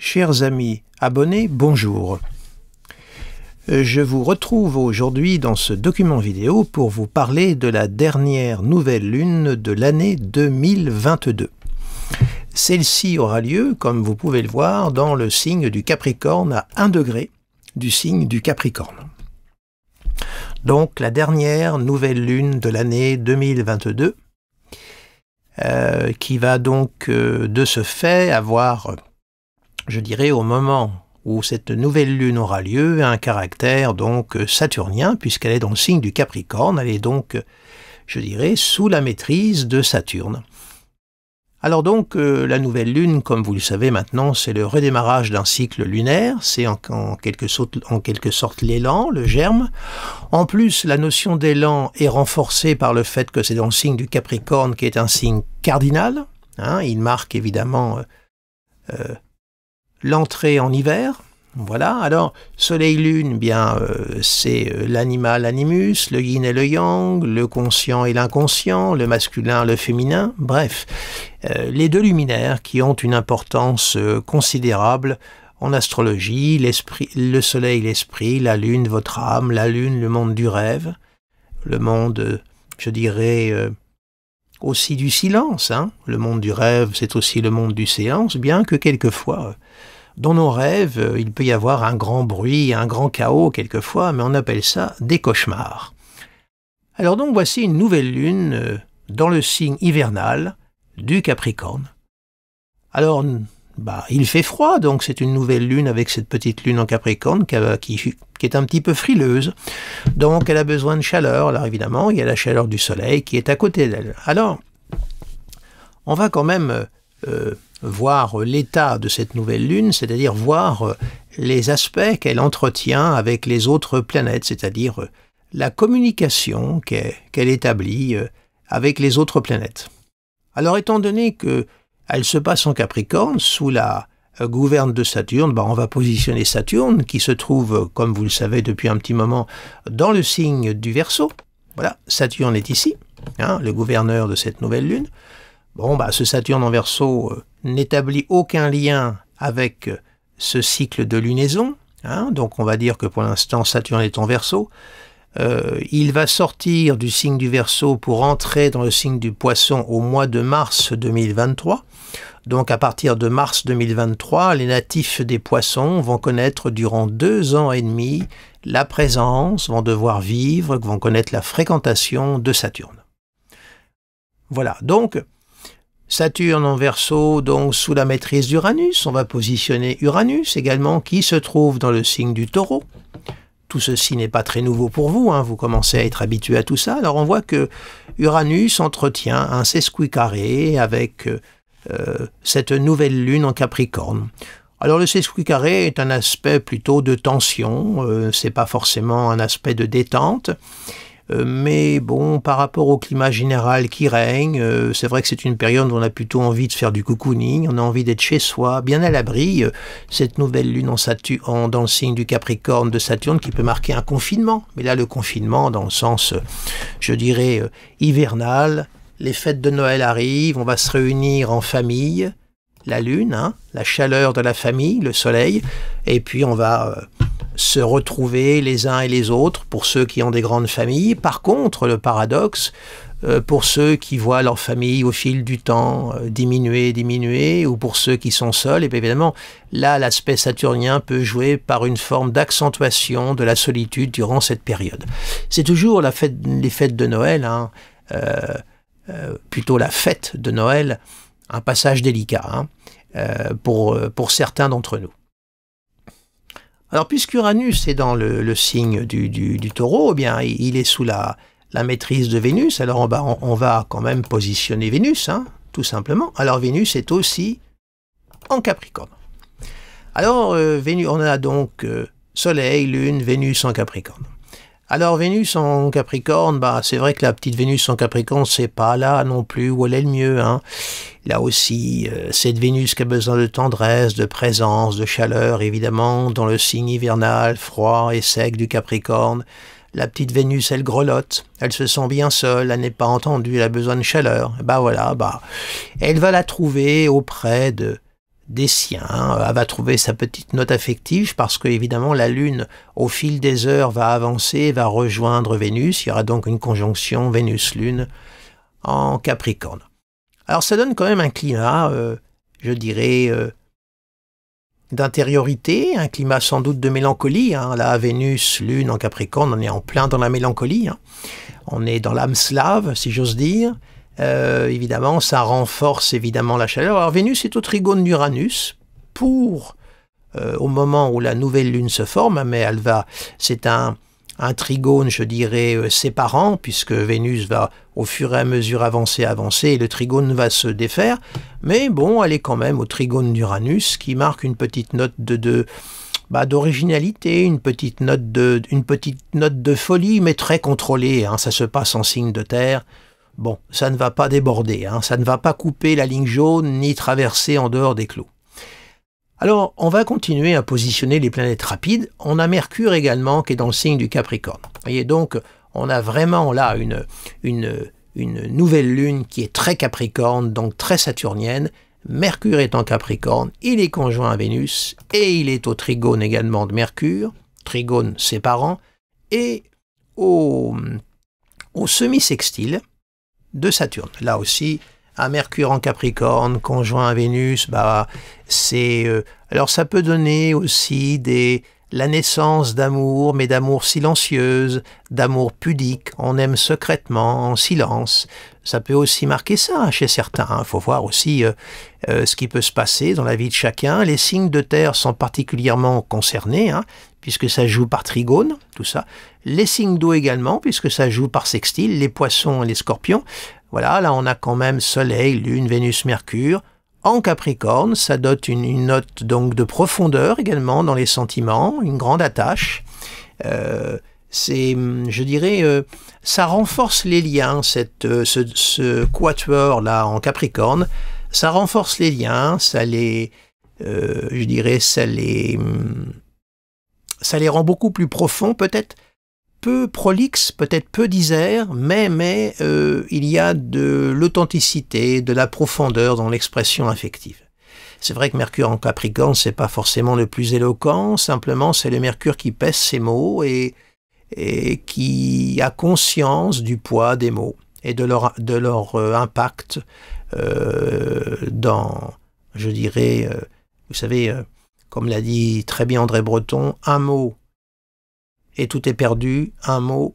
Chers amis abonnés, bonjour. Je vous retrouve aujourd'hui dans ce document vidéo pour vous parler de la dernière nouvelle lune de l'année 2022. Celle-ci aura lieu, comme vous pouvez le voir, dans le signe du Capricorne à 1 degré du signe du Capricorne. Donc la dernière nouvelle lune de l'année 2022 qui va donc de ce fait avoir, je dirais, au moment où cette nouvelle lune aura lieu, un caractère donc saturnien, puisqu'elle est dans le signe du Capricorne, elle est donc, je dirais, sous la maîtrise de Saturne. Alors donc, la nouvelle lune, comme vous le savez maintenant, c'est le redémarrage d'un cycle lunaire, c'est en quelque sorte l'élan, le germe. En plus, la notion d'élan est renforcée par le fait que c'est dans le signe du Capricorne, qui est un signe cardinal. Il marque évidemment l'entrée en hiver. Voilà, alors soleil-lune, bien c'est l'animal, l'animus, le yin et le yang, le conscient et l'inconscient, le masculin, le féminin, bref, les deux luminaires qui ont une importance considérable en astrologie, l'esprit, le soleil, l'esprit, la lune, votre âme, la lune, le monde du rêve, le monde, je dirais, aussi du silence, le monde du rêve, c'est aussi le monde du séance, bien que quelquefois, dans nos rêves, il peut y avoir un grand bruit, un grand chaos quelquefois, mais on appelle ça des cauchemars. Alors donc voici une nouvelle lune dans le signe hivernal du Capricorne. Alors, il fait froid, donc c'est une nouvelle lune avec cette petite lune en Capricorne qui est un petit peu frileuse. Donc elle a besoin de chaleur. Alors évidemment, il y a la chaleur du soleil qui est à côté d'elle. Alors, on va quand même voir l'état de cette nouvelle lune, c'est-à-dire voir les aspects qu'elle entretient avec les autres planètes, c'est-à-dire la communication qu'elle établit avec les autres planètes. Alors étant donné qu'elle se passe en Capricorne, sous la gouverne de Saturne, on va positionner Saturne, qui se trouve, comme vous le savez depuis un petit moment, dans le signe du Verseau. Voilà, Saturne est ici, le gouverneur de cette nouvelle lune. Ce Saturne en Verseau n'établit aucun lien avec ce cycle de lunaison, donc on va dire que pour l'instant Saturne est en Verseau. Il va sortir du signe du Verseau pour entrer dans le signe du Poisson au mois de mars 2023. Donc à partir de mars 2023, les natifs des Poissons vont connaître durant 2 ans et demi la présence, vont devoir vivre, vont connaître la fréquentation de Saturne. Voilà, donc Saturne en Verseau, donc sous la maîtrise d'Uranus. On va positionner Uranus également, qui se trouve dans le signe du Taureau. Tout ceci n'est pas très nouveau pour vous, vous commencez à être habitué à tout ça. Alors on voit que Uranus entretient un sesquicarré avec cette nouvelle lune en Capricorne. Alors le sesquicarré est un aspect plutôt de tension, c'est pas forcément un aspect de détente. Mais bon, par rapport au climat général qui règne, c'est vrai que c'est une période où on a plutôt envie de faire du cocooning, on a envie d'être chez soi, bien à l'abri. Cette nouvelle lune dans le signe du Capricorne de Saturne qui peut marquer un confinement. Mais là, le confinement dans le sens, je dirais, hivernal. Les fêtes de Noël arrivent, on va se réunir en famille, la lune, la chaleur de la famille, le soleil, et puis on va se retrouver les uns et les autres pour ceux qui ont des grandes familles. Par contre, le paradoxe, pour ceux qui voient leur famille au fil du temps diminuer, ou pour ceux qui sont seuls, et bien évidemment, là, l'aspect saturnien peut jouer par une forme d'accentuation de la solitude durant cette période. C'est toujours les fêtes de Noël, plutôt la fête de Noël, un passage délicat pour certains d'entre nous. Alors, puisqu'Uranus est dans le signe du Taureau, il est sous la maîtrise de Vénus. Alors, on va quand même positionner Vénus, tout simplement. Alors, Vénus est aussi en Capricorne. Alors, Vénus, on a donc Soleil, Lune, Vénus en Capricorne. Alors, Vénus en Capricorne, c'est vrai que la petite Vénus en Capricorne, c'est pas là non plus où elle est le mieux. Là aussi, cette Vénus qui a besoin de tendresse, de présence, de chaleur, évidemment, dans le signe hivernal, froid et sec du Capricorne. La petite Vénus, elle grelotte, elle se sent bien seule, elle n'est pas entendue, elle a besoin de chaleur. Voilà, elle va la trouver auprès des siens. Elle va trouver sa petite note affective parce que, évidemment, la Lune, au fil des heures, va avancer, va rejoindre Vénus. Il y aura donc une conjonction Vénus-Lune en Capricorne. Alors, ça donne quand même un climat, je dirais, d'intériorité, un climat sans doute de mélancolie. Hein. Là, Vénus, Lune en Capricorne, on est en plein dans la mélancolie. Hein. On est dans l'âme slave, si j'ose dire. Évidemment, ça renforce évidemment la chaleur. Alors Vénus est au trigone d'Uranus pour au moment où la nouvelle lune se forme, mais c'est un trigone, je dirais, séparant, puisque Vénus va au fur et à mesure avancer, et le trigone va se défaire. Mais bon, elle est quand même au trigone d'Uranus, qui marque une petite note d'originalité, une petite note de folie, mais très contrôlée. Hein. Ça se passe en signe de terre. Bon, ça ne va pas déborder, hein, ça ne va pas couper la ligne jaune ni traverser en dehors des clous. Alors, on va continuer à positionner les planètes rapides. On a Mercure également qui est dans le signe du Capricorne. Vous voyez, donc, on a vraiment là une nouvelle lune qui est très Capricorne, donc très saturnienne. Mercure est en Capricorne, il est conjoint à Vénus et il est au trigone également de Mercure, trigone séparant, et au semi-sextile de Saturne. Là aussi, un Mercure en Capricorne, conjoint à Vénus, alors ça peut donner aussi la naissance d'amour, mais d'amour silencieuse, d'amour pudique, on aime secrètement, en silence. Ça peut aussi marquer ça chez certains. Il faut voir aussi ce qui peut se passer dans la vie de chacun. Les signes de terre sont particulièrement concernés, hein, puisque ça joue par trigone, tout ça. Les signes d'eau également, puisque ça joue par sextile, les poissons et les scorpions. Voilà, là on a quand même Soleil, Lune, Vénus, Mercure. En Capricorne, ça donne une note donc de profondeur également dans les sentiments, une grande attache. Je dirais, ça renforce les liens, ce quatuor-là en Capricorne. Ça renforce les liens, ça les rend beaucoup plus profonds, peut-être peu prolixes, peut-être peu disert, mais il y a de l'authenticité, de la profondeur dans l'expression affective. C'est vrai que Mercure en Capricorne, c'est pas forcément le plus éloquent, simplement c'est le Mercure qui pèse ses mots et qui a conscience du poids des mots et de leur impact dans, je dirais, vous savez, comme l'a dit très bien André Breton, un mot et tout est perdu, un mot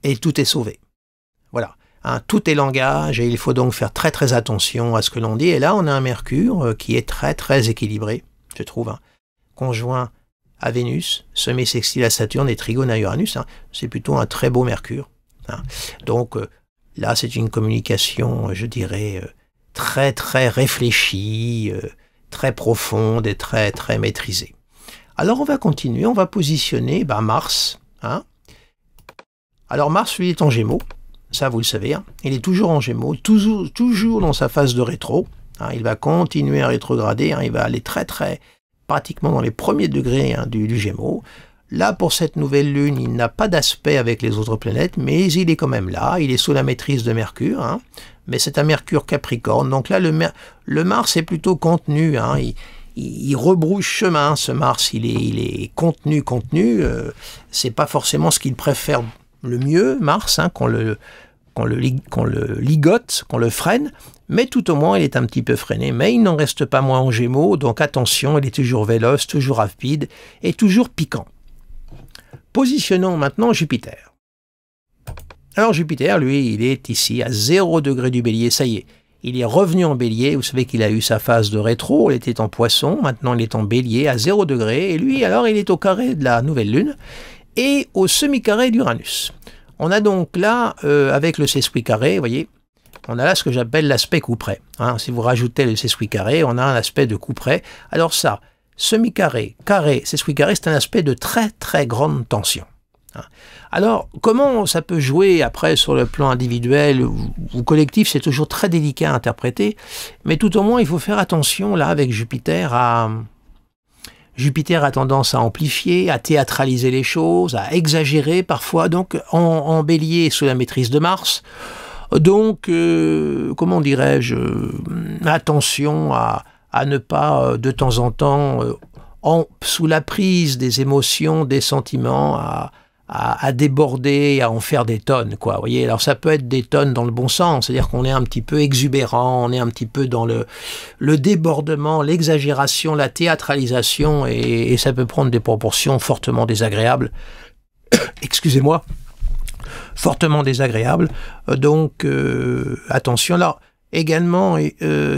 et tout est sauvé. Voilà, hein, tout est langage et il faut donc faire très très attention à ce que l'on dit. Et là, on a un Mercure qui est très très équilibré, je trouve, hein, conjoint à Vénus, semi-sextile à Saturne et trigone à Uranus. Hein, c'est plutôt un très beau Mercure. Hein. Donc là, c'est une communication, je dirais, très très réfléchie, très profonde et très très maîtrisée. Alors on va continuer, on va positionner Mars. Hein. Alors Mars, lui, est en Gémeaux, ça vous le savez, hein. Il est toujours en Gémeaux, toujours dans sa phase de rétro. Hein. Il va continuer à rétrograder, hein. Il va aller très très pratiquement dans les premiers degrés, hein, du Gémeaux. Là, pour cette nouvelle lune, il n'a pas d'aspect avec les autres planètes, mais il est quand même là, il est sous la maîtrise de Mercure, hein. Mais c'est un Mercure Capricorne, donc là, le Mars est plutôt contenu, hein. Il rebrouche chemin, ce Mars, il est contenu, c'est pas forcément ce qu'il préfère le mieux, Mars, hein, qu'on le ligote, qu'on le freine, mais tout au moins il est un petit peu freiné, mais il n'en reste pas moins en Gémeaux, donc attention, il est toujours véloce, toujours rapide et toujours piquant. Positionnons maintenant Jupiter. Alors Jupiter, lui, il est ici à 0 degré du Bélier, ça y est. Il est revenu en Bélier, vous savez qu'il a eu sa phase de rétro, il était en Poisson, maintenant il est en Bélier à 0 degré, et lui alors il est au carré de la nouvelle lune, et au semi-carré d'Uranus. On a donc là, avec le sesqui carré, vous voyez, on a là ce que j'appelle l'aspect coup près. Hein, si vous rajoutez le sesqui carré, on a un aspect de coup près. Alors ça, semi-carré, carré, sesqui carré, c'est un aspect de très très grande tension. Alors, comment ça peut jouer après sur le plan individuel ou collectif, c'est toujours très délicat à interpréter, mais tout au moins il faut faire attention là avec Jupiter Jupiter a tendance à amplifier, à théâtraliser les choses, à exagérer parfois, donc en Bélier sous la maîtrise de Mars, Donc, comment dirais-je, attention à ne pas, de temps en temps, sous la prise des émotions, des sentiments, à déborder, à en faire des tonnes, quoi. Vous voyez, alors ça peut être des tonnes dans le bon sens, c'est-à-dire qu'on est un petit peu exubérant, on est un petit peu dans le débordement, l'exagération, la théâtralisation, et ça peut prendre des proportions fortement désagréables. Excusez-moi. Fortement désagréables. Donc, attention. Alors, également,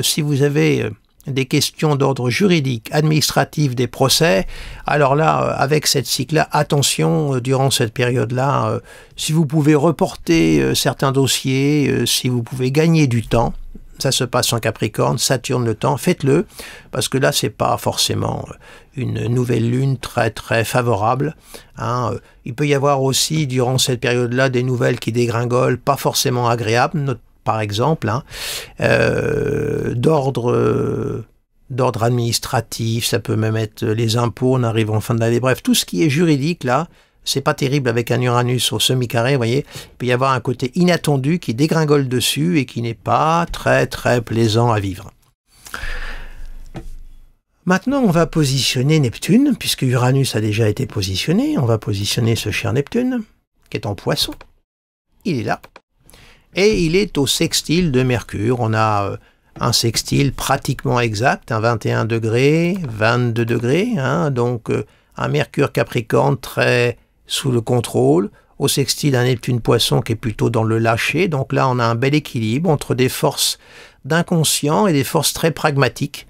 si vous avez des questions d'ordre juridique, administratif, des procès, alors là, avec cette cycle-là, attention, durant cette période-là, si vous pouvez reporter certains dossiers, si vous pouvez gagner du temps, ça se passe en Capricorne, Saturne le temps, faites-le, parce que là, c'est pas forcément une nouvelle lune très très favorable. Hein. Il peut y avoir aussi, durant cette période-là, des nouvelles qui dégringolent, pas forcément agréables, par exemple, hein, d'ordre administratif, ça peut même être les impôts, on arrive en fin d'année, bref, tout ce qui est juridique, là, c'est pas terrible avec un Uranus au semi-carré, vous voyez, il peut y avoir un côté inattendu qui dégringole dessus et qui n'est pas très très plaisant à vivre. Maintenant, on va positionner Neptune, puisque Uranus a déjà été positionné, on va positionner ce cher Neptune, qui est en Poisson. Il est là. Et il est au sextile de Mercure. On a un sextile pratiquement exact, un 21 degrés, 22 degrés, hein, donc un Mercure Capricorne très sous le contrôle, au sextile un Neptune Poisson qui est plutôt dans le lâcher. Donc là, on a un bel équilibre entre des forces d'inconscient et des forces très pragmatiques.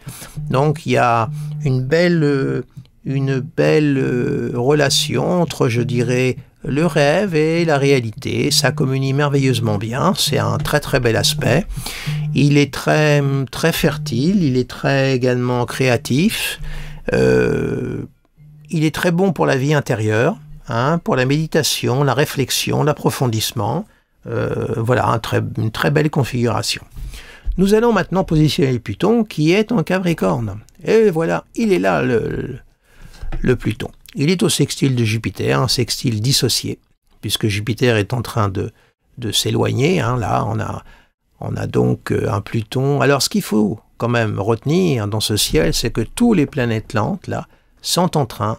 Donc il y a une belle relation entre, je dirais, le rêve et la réalité. Ça communie merveilleusement bien, c'est un très très bel aspect. Il est très très fertile, il est très également créatif. Il est très bon pour la vie intérieure, hein, pour la méditation, la réflexion, l'approfondissement. Voilà, une très belle configuration. Nous allons maintenant positionner Pluton qui est en Capricorne. Et voilà, il est là le Pluton. Il est au sextile de Jupiter, un sextile dissocié, puisque Jupiter est en train de s'éloigner. Hein, là, on a donc un Pluton. Alors, ce qu'il faut quand même retenir dans ce ciel, c'est que tous les planètes lentes, là, sont en train,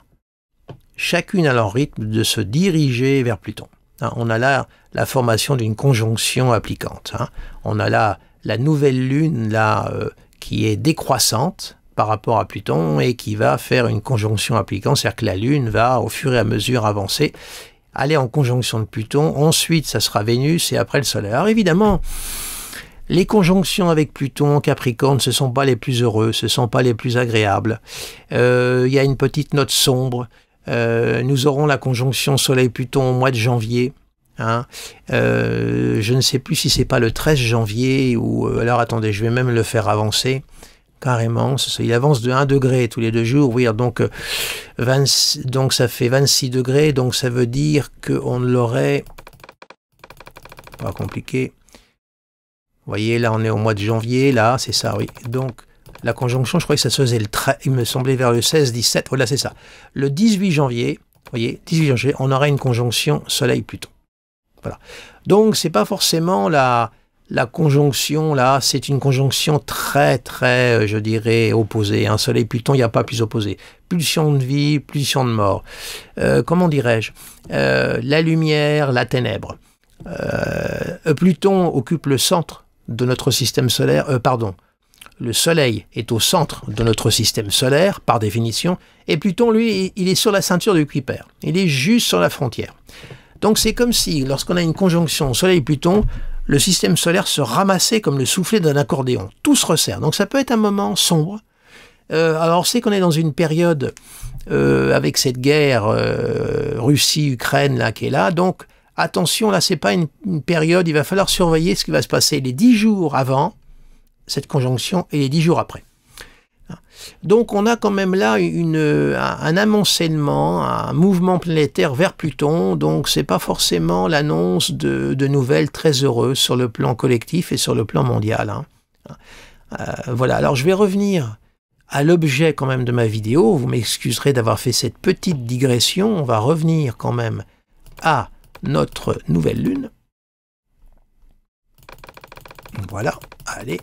chacune à leur rythme, de se diriger vers Pluton. Hein, on a là la formation d'une conjonction applicante. Hein. On a là la nouvelle lune, là, qui est décroissante par rapport à Pluton et qui va faire une conjonction applicante, c'est-à-dire que la Lune va, au fur et à mesure, avancer, aller en conjonction de Pluton, ensuite ça sera Vénus et après le Soleil. Alors évidemment, les conjonctions avec Pluton en Capricorne, ce ne sont pas les plus heureux, ce ne sont pas les plus agréables. Il y a une petite note sombre. Nous aurons la conjonction Soleil-Pluton au mois de janvier. Hein. Je ne sais plus si c'est pas le 13 janvier ou... alors attendez, je vais même le faire avancer. Carrément, il avance de 1 degré tous les 2 jours, oui, donc ça fait 26 degrés, donc ça veut dire qu'on l'aurait, pas compliqué, vous voyez, là on est au mois de janvier, là, c'est ça, oui, donc la conjonction, je crois que ça se faisait il me semblait vers le 16-17, voilà, c'est ça, le 18 janvier, vous voyez, 18 janvier, on aura une conjonction Soleil-Pluton, voilà, donc c'est pas forcément la conjonction, là, c'est une conjonction très, très, je dirais, opposée. Un Soleil-Pluton, il n'y a pas plus opposé. Pulsion de vie, pulsion de mort. Comment dirais-je, la lumière, la ténèbre. Pluton occupe le centre de notre système solaire. Le Soleil est au centre de notre système solaire, par définition. Et Pluton, lui, il est sur la ceinture du Kuiper. Il est juste sur la frontière. Donc c'est comme si, lorsqu'on a une conjonction Soleil-Pluton, le système solaire se ramassait comme le soufflet d'un accordéon. Tout se resserre. Donc ça peut être un moment sombre. Alors on sait qu'on est dans une période avec cette guerre Russie-Ukraine là qui est là. Donc attention, là c'est pas une période, il va falloir surveiller ce qui va se passer les 10 jours avant cette conjonction et les 10 jours après. Donc on a quand même là un amoncellement, un mouvement planétaire vers Pluton, donc c'est pas forcément l'annonce de nouvelles très heureuses sur le plan collectif et sur le plan mondial. Hein. Voilà, alors je vais revenir à l'objet quand même de ma vidéo, vous m'excuserez d'avoir fait cette petite digression, on va revenir quand même à notre nouvelle lune. Voilà, allez,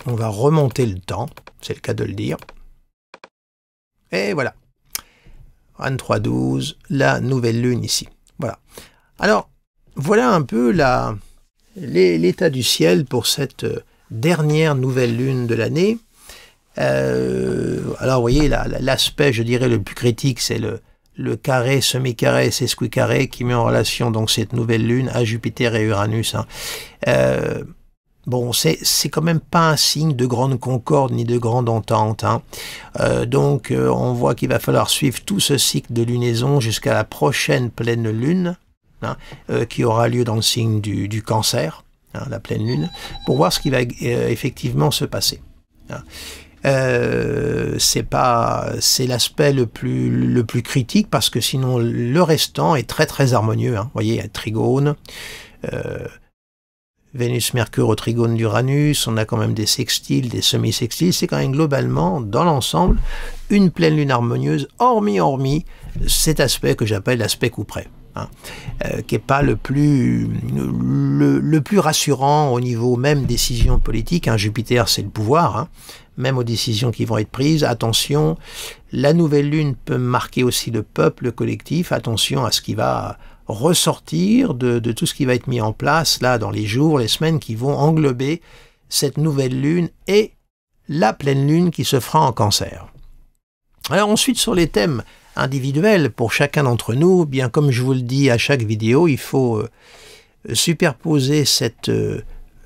on va remonter le temps, c'est le cas de le dire. Et voilà, 23-12, la nouvelle lune ici. Voilà. Alors, voilà un peu l'état du ciel pour cette dernière nouvelle lune de l'année. Alors, vous voyez, l'aspect, je dirais, le plus critique, c'est le carré, semi-carré, sesquicarré qui met en relation donc cette nouvelle lune à Jupiter et Uranus. Hein. Bon, c'est quand même pas un signe de grande concorde ni de grande entente. Hein. Donc, on voit qu'il va falloir suivre tout ce cycle de lunaison jusqu'à la prochaine pleine lune, hein, qui aura lieu dans le signe du Cancer, hein, la pleine lune, pour voir ce qui va effectivement se passer. Hein. C'est l'aspect le plus critique parce que sinon le restant est très très harmonieux. Hein. Vous voyez, il y a trigone. Vénus-Mercure au trigone d'Uranus, on a quand même des sextiles, des semi-sextiles, c'est quand même globalement, dans l'ensemble, une pleine lune harmonieuse, hormis cet aspect que j'appelle l'aspect coup près, hein, qui n'est pas le plus rassurant au niveau même décision politique. Hein. Jupiter, c'est le pouvoir, hein, même aux décisions qui vont être prises. Attention, la nouvelle lune peut marquer aussi le peuple, le collectif, attention à ce qui va ressortir de tout ce qui va être mis en place là dans les jours, les semaines qui vont englober cette nouvelle lune et la pleine lune qui se fera en Cancer. Alors ensuite sur les thèmes individuels pour chacun d'entre nous, bien comme je vous le dis à chaque vidéo, il faut superposer cette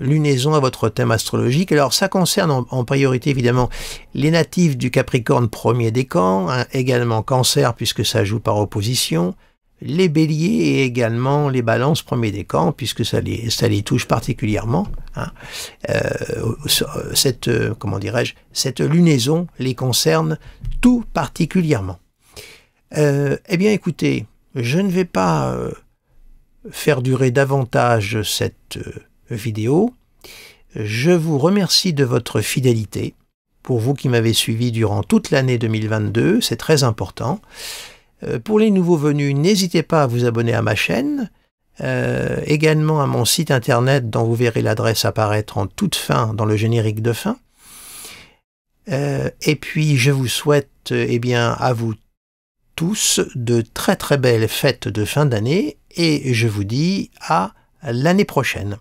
lunaison à votre thème astrologique. Alors ça concerne en priorité évidemment les natifs du Capricorne premier décan, hein, également Cancer puisque ça joue par opposition, les béliers et également les balances premier décan, puisque ça les touche particulièrement. Hein. Comment dirais-je, cette lunaison les concerne tout particulièrement. Eh bien écoutez, je ne vais pas faire durer davantage cette vidéo. Je vous remercie de votre fidélité, pour vous qui m'avez suivi durant toute l'année 2022, c'est très important. Pour les nouveaux venus, n'hésitez pas à vous abonner à ma chaîne, également à mon site internet dont vous verrez l'adresse apparaître en toute fin dans le générique de fin. Et puis je vous souhaite eh bien, à vous tous de très très belles fêtes de fin d'année et je vous dis à l'année prochaine.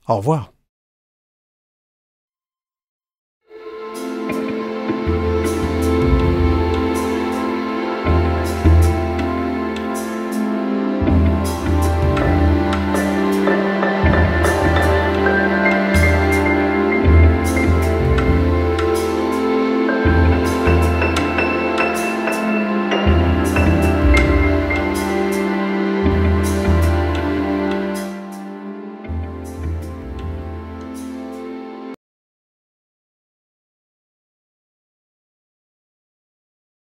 Au revoir.